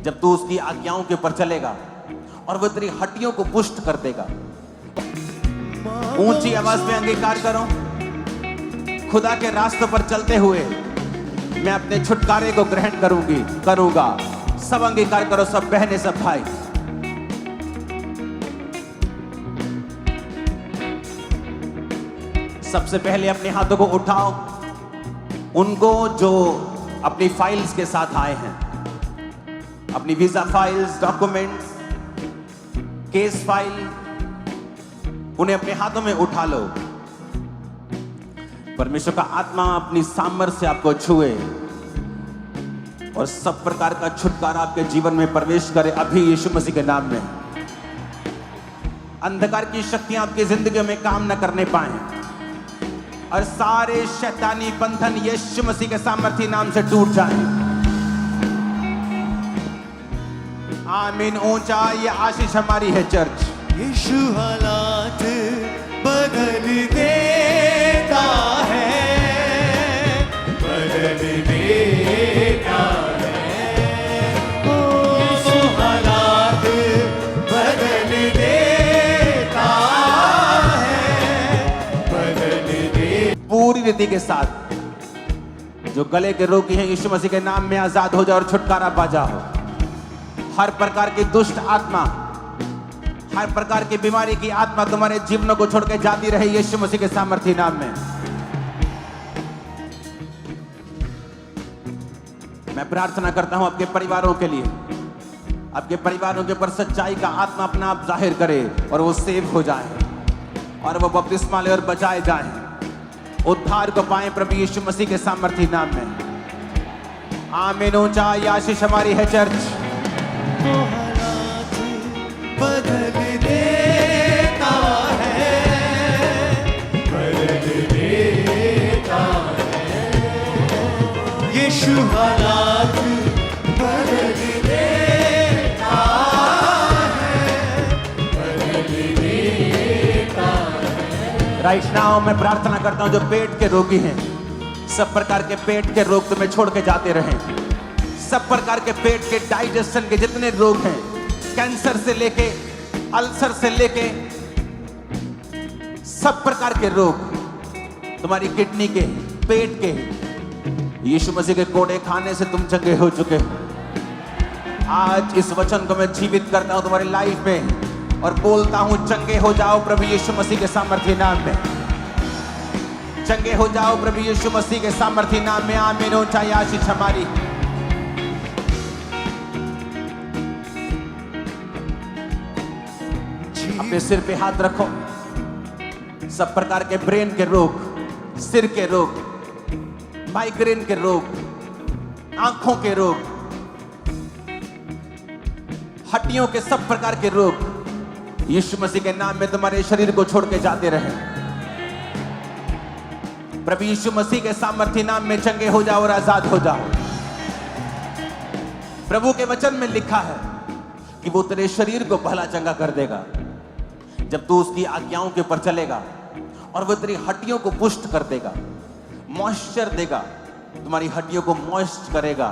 जब तू उसकी आज्ञाओं के ऊपर चलेगा और वो तेरी हड्डियों को पुष्ट कर देगा। ऊंची आवाज में अंगीकार करो, खुदा के रास्तों पर चलते हुए मैं अपने छुटकारे को ग्रहण करूंगा। सब अंगीकार करो, सब बहनें, सब भाई। सबसे पहले अपने हाथों को उठाओ, उनको जो अपनी फाइल्स के साथ आए हैं, अपनी visa files, documents, case file, उन्हें अपने हाथों में उठा लो। परमेश्वर का आत्मा अपनी सामर्थ्य से आपको छुए और सब प्रकार का छुटकारा आपके जीवन में प्रवेश करे अभी यीशु मसीह के नाम में। अंधकार की शक्तियां आपकी जिंदगी में काम न करने पाए और सारे शैतानी बंधन यीशु मसीह के सामर्थ्य नाम से टूट जाएं। आमीन। ऊंचा ये आशीष हमारी है चर्च। यीशु हालात बदल देता है, बदल देता है। ओ यीशु हालात बदल देता है, बदल दे। पूरी रीति के साथ जो गले के रोगी हैं यीशु मसीह के नाम में आजाद हो जाओ और छुटकारा पा जाओ। हर प्रकार की दुष्ट आत्मा, हर प्रकार की बीमारी की आत्मा तुम्हारे जीवनों को छोड़ के जाती रहे यीशु मसीह के सामर्थ्य नाम में। मैं प्रार्थना करता हूं आपके परिवारों के लिए, आपके परिवारों के ऊपर सच्चाई का आत्मा अपना आप जाहिर करे और वो सेव हो जाए और वो बपतिस्मा ले और बचाए जाए, उद्धार को पाए प्रभु यीशु मसीह के सामर्थ्य नाम में। आमीन। ऊंचा ये आशीष हमारी है चर्च। हालात बदल देता है, बदल देता है। यीशु हालात बदल देता है, बदल देता है। राइट नाउ मैं प्रार्थना करता हूं जो पेट के रोगी हैं, सब प्रकार के पेट के रोग तुम्हें छोड़ के जाते रहें। सब प्रकार के पेट के डाइजेशन के जितने रोग हैं, कैंसर से लेके अल्सर से लेके सब प्रकार के रोग, तुम्हारी किडनी के, पेट के, यीशु मसीह के कोड़े खाने से तुम चंगे हो चुके हो। आज इस वचन को मैं जीवित करता हूं तुम्हारी लाइफ में और बोलता हूं चंगे हो जाओ प्रभु यीशु मसीह के सामर्थ्य नाम में। चंगे हो जाओ प्रभु यीशु मसीह के सामर्थ्य नाम में। आमीन। ऊंचा ये आशीष हमारी। अपने सिर पे हाथ रखो। सब प्रकार के ब्रेन के रोग, सिर के रोग, माइग्रेन के रोग, आंखों के रोग, हड्डियों के सब प्रकार के रोग यीशु मसीह के नाम में तुम्हारे शरीर को छोड़ के जाते रहे। प्रभु यीशु मसीह के सामर्थ्य नाम में चंगे हो जाओ और आजाद हो जाओ। प्रभु के वचन में लिखा है कि वो तेरे शरीर को भला चंगा कर देगा जब तू उसकी आज्ञाओं के ऊपर चलेगा और वो तेरी हड्डियों को पुष्ट कर देगा, मॉइस्चर देगा, तुम्हारी हड्डियों को मॉइस्ट करेगा,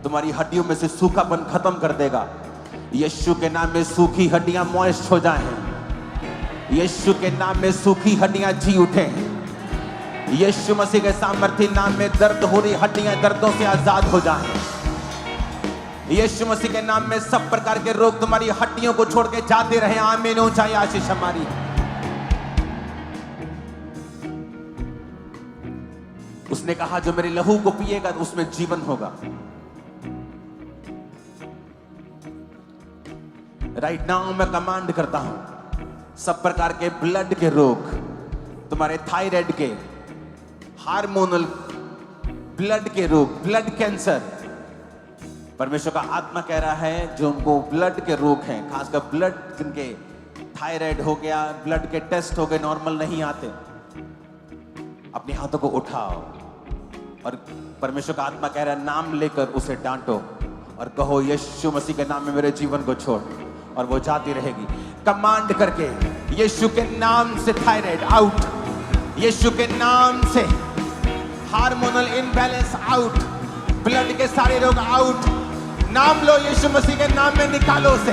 तुम्हारी हड्डियों में से सूखापन खत्म कर देगा। यीशु के नाम में सूखी हड्डियां मॉइस्ट हो जाएं। यीशु के नाम में सूखी हड्डियां जी उठें। यीशु मसीह के सामर्थ्य नाम में दर्द हो रही हड्डियां दर्दों से आजाद हो जाएं। यीशु मसीह के नाम में सब प्रकार के रोग तुम्हारी हड्डियों को छोड़ के जाते रहे। आमीन। ऊंचा ये आशीष हमारी। उसने कहा जो मेरे लहू को पिएगा तो उसमें जीवन होगा। राइट नाउ मैं कमांड करता हूं सब प्रकार के ब्लड के रोग, तुम्हारे थायराइड के, हार्मोनल ब्लड के रोग, ब्लड कैंसर, परमेश्वर का आत्मा कह रहा है जो उनको ब्लड के रोग हैं, खासकर ब्लड जिनके थायराइड हो गया, ब्लड के टेस्ट हो गए, नॉर्मल नहीं आते, अपने हाथों को उठाओ और परमेश्वर का आत्मा कह रहा है नाम लेकर उसे डांटो और कहो यीशु मसीह के नाम में मेरे जीवन को छोड़, और वो जाती रहेगी। कमांड करके यीशु के नाम से थायराइड आउट, यीशु के नाम से हार्मोनल इनबैलेंस आउट, ब्लड के सारे रोग आउट, नाम लो, यीशु मसीह के नाम में निकालो उसे।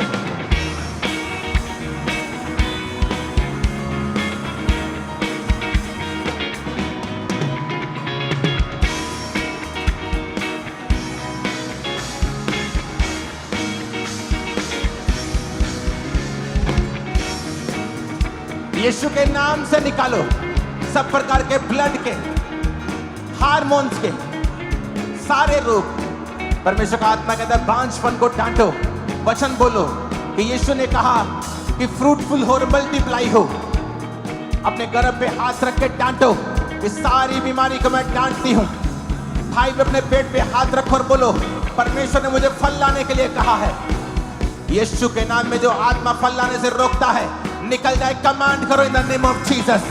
यीशु के नाम से निकालो सब प्रकार के ब्लड के, हार्मोन्स के सारे रोग। परमेश्वर का आत्मा कहता है बांझपन को डांटो, वचन बोलो कि यीशु ने कहा कि फ्रूटफुल हो और मल्टीप्लाई हो। अपने गर्भ पे हाथ रख के डांटो, इस सारी बीमारी को मैं डांटती हूं। भाई भी अपने पेट पे हाथ रखो और बोलो परमेश्वर ने मुझे फल लाने के लिए कहा है। यीशु के नाम में जो आत्मा फल लाने से रोकता है निकल जाए। कमांड करो in the name of Jesus.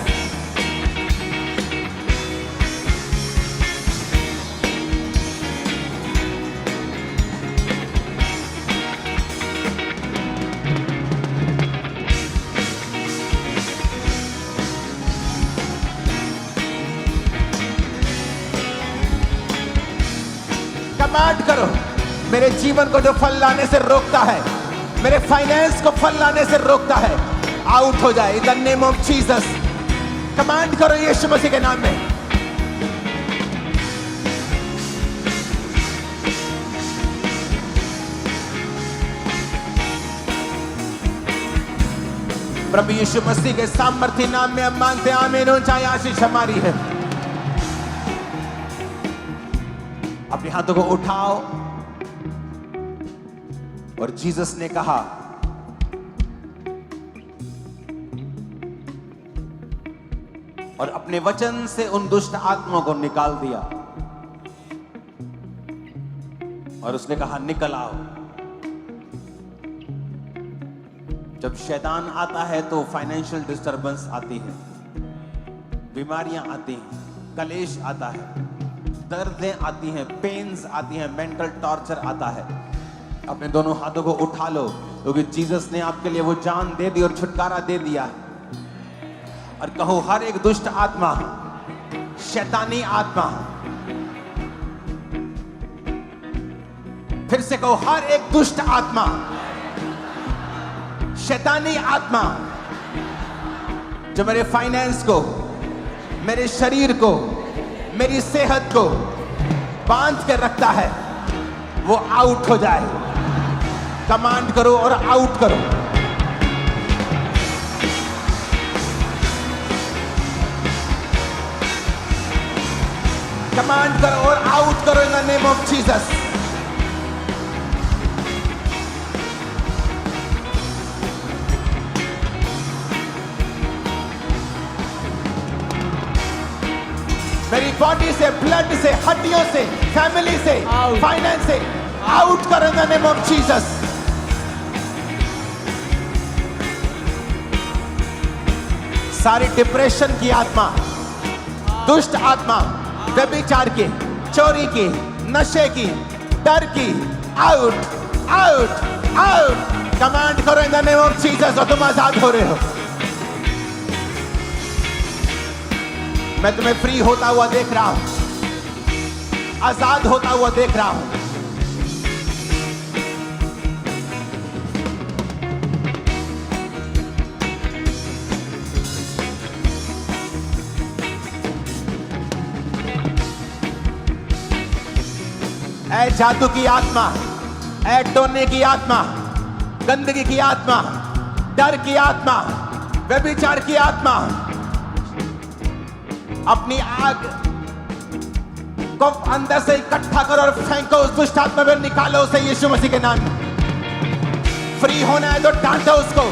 Command करो मेरे जीवन को जो फल लाने से रोकता है, मेरे फाइनेंस को फल लाने से रोकता है, आउट हो जाए in the name of Jesus. Command करो यीशु मसीह के नाम में। प्रभु यीशु मसीह के सामर्थ्य नाम में हम मांगते हैं, आमीन। ऊंचाई आशीष हमारी है। अपने हाथों को उठाओ और जीसस ने कहा और अपने वचन से उन दुष्ट आत्माओं को निकाल दिया और उसने कहा निकल आओ। जब शैतान आता है तो फाइनेंशियल डिस्टरबेंस आती है, बीमारियां आती हैं, कलेश आता है, दर्दें आती हैं, पेन्स आती हैं, मेंटल टॉर्चर आता है। अपने दोनों हाथों को उठा लो क्योंकि जीसस ने आपके लिए वो जान दे दी और छुटकारा दे दिया। और कहो हर एक दुष्ट आत्मा, शैतानी आत्मा, फिर से कहो हर एक दुष्ट आत्मा, शैतानी आत्मा जो मेरे फाइनेंस को, मेरे शरीर को, मेरी सेहत को बांध के रखता है, वो आउट हो जाए। कमांड करो और आउट करो। कमांड करो और आउट करो in the name of Jesus. मेरी बॉडी से, ब्लड से, हड्डियों से, फैमिली से, फाइनेंस से आउट करो in the name of Jesus. सारी डिप्रेशन की आत्मा, दुष्ट आत्मा, व्यभिचार की, चोरी की, नशे की, डर की, आउट आउट आउट। कमांड करो in the name of Jesus और तुम आजाद हो रहे हो। मैं तुम्हें फ्री होता हुआ देख रहा हूं, आजाद होता हुआ देख रहा हूं। ऐ जादू की आत्मा, ऐ टोने की आत्मा, गंदगी की आत्मा, डर की आत्मा, व्यभिचार की आत्मा, अपनी आग को अंदर से इकट्ठा करो और फेंको उस दुष्ट आत्मा में, निकालो उसे यीशु मसीह के नाम में। फ्री होना है तो डांटो उसको।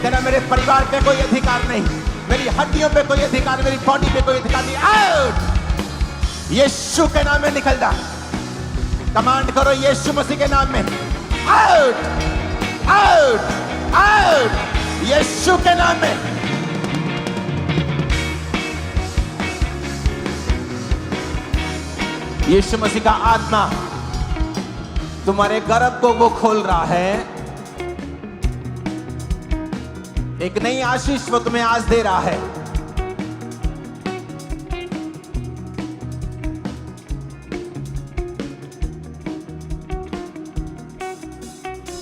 तेरा मेरे परिवार पे कोई अधिकार नहीं, मेरी हड्डियों पे कोई अधिकार, मेरी बॉडी पे कोई अधिकार नहीं। आउट यीशु के नाम में निकल जा। कमांड करो यीशु मसीह के नाम में, आउट आउट आउट यीशु के नाम में। यीशु मसीह का आत्मा तुम्हारे गर्भ को वो खोल रहा है, एक नई आशीष वो तुम्हें आज दे रहा है।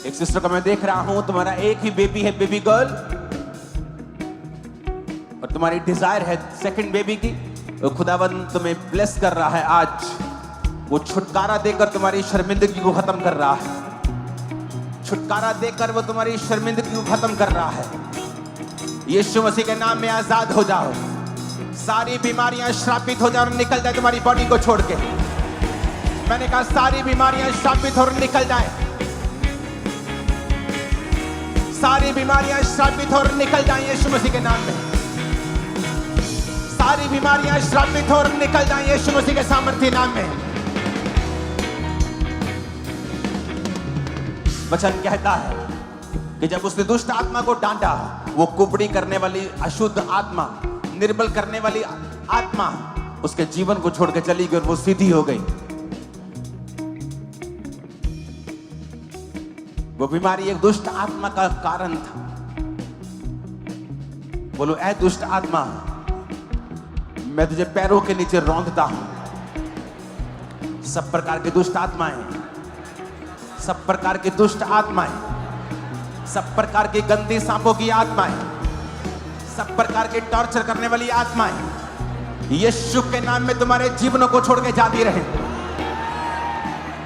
एक सिस्टर को मैं देख रहा हूं, तुम्हारा एक ही बेबी है, बेबी गर्ल, और तुम्हारी डिजायर है सेकंड बेबी की। तो खुदावंद तुम्हें ब्लेस कर रहा है आज, वो छुटकारा देकर तुम्हारी शर्मिंदगी को खत्म कर रहा है। छुटकारा देकर वो तुम्हारी शर्मिंदगी को खत्म कर रहा है। यीशु मसीह के नाम में आजाद हो जाओ। सारी बीमारियां श्रापित हो जाओ और निकल जाए तुम्हारी बॉडी को छोड़ के। मैंने कहा सारी बीमारियां श्रापित और निकल जाए। सारी बीमारियां श्रापित और निकल जाए यीशु मसीह के नाम में। सारी बीमारियां श्रापित और निकल जाए यीशु मसीह के सामर्थ्य नाम में। वचन कहता है कि जब उसने दुष्ट आत्मा को डांटा, वो कुबड़ी करने वाली अशुद्ध आत्मा, निर्बल करने वाली आत्मा उसके जीवन को छोड़ के चली गई और वो सीधी हो गई। वो बीमारी एक दुष्ट आत्मा का कारण था। बोलो, ऐ दुष्ट आत्मा, मैं तुझे पैरों के नीचे रौंदता हूं। सब प्रकार की दुष्ट आत्माएं, सब प्रकार की दुष्ट आत्माएं, सब प्रकार की गंदी सांपों की आत्माएं, सब प्रकार की टॉर्चर करने वाली आत्माएं यीशु के नाम में तुम्हारे जीवनों को छोड़ के जाती रहे।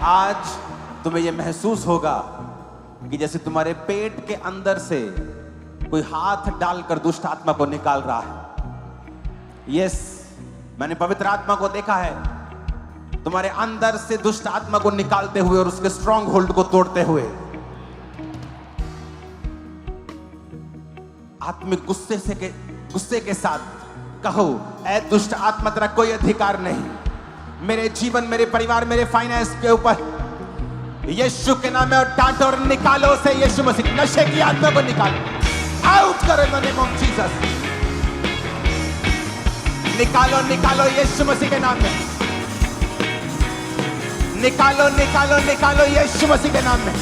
आज तुम्हें यह महसूस होगा कि जैसे तुम्हारे पेट के अंदर से कोई हाथ डालकर दुष्ट आत्मा को निकाल रहा है। यस, मैंने पवित्र आत्मा को देखा है तुम्हारे अंदर से दुष्ट आत्मा को निकालते हुए और उसके स्ट्रॉन्ग होल्ड को तोड़ते हुए। आत्मिक गुस्से के साथ कहो, ऐ दुष्ट आत्मा, तेरा कोई अधिकार नहीं मेरे जीवन, मेरे परिवार, मेरे फाइनेंस के ऊपर। यीशु के नाम में और डांटो और निकालो से यीशु मसीह। नशे की आत्मा को निकालो, आउट करो in the name of Jesus. निकालो, निकालो यीशु मसीह के नाम में। निकालो, निकालो, निकालो यीशु मसीह के नाम में।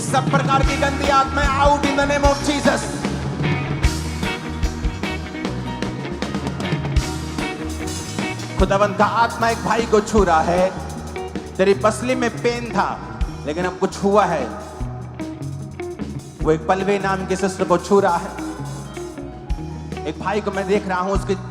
सब प्रकार की गंदी आत्माएं out in the name of Jesus. खुदावंद का आत्मा एक भाई को छू रहा है। तेरी पसली में पेन था लेकिन अब कुछ हुआ है। वो एक पलवे नाम के सिस्टर को छू रहा है। एक भाई को मैं देख रहा हूं, उसकी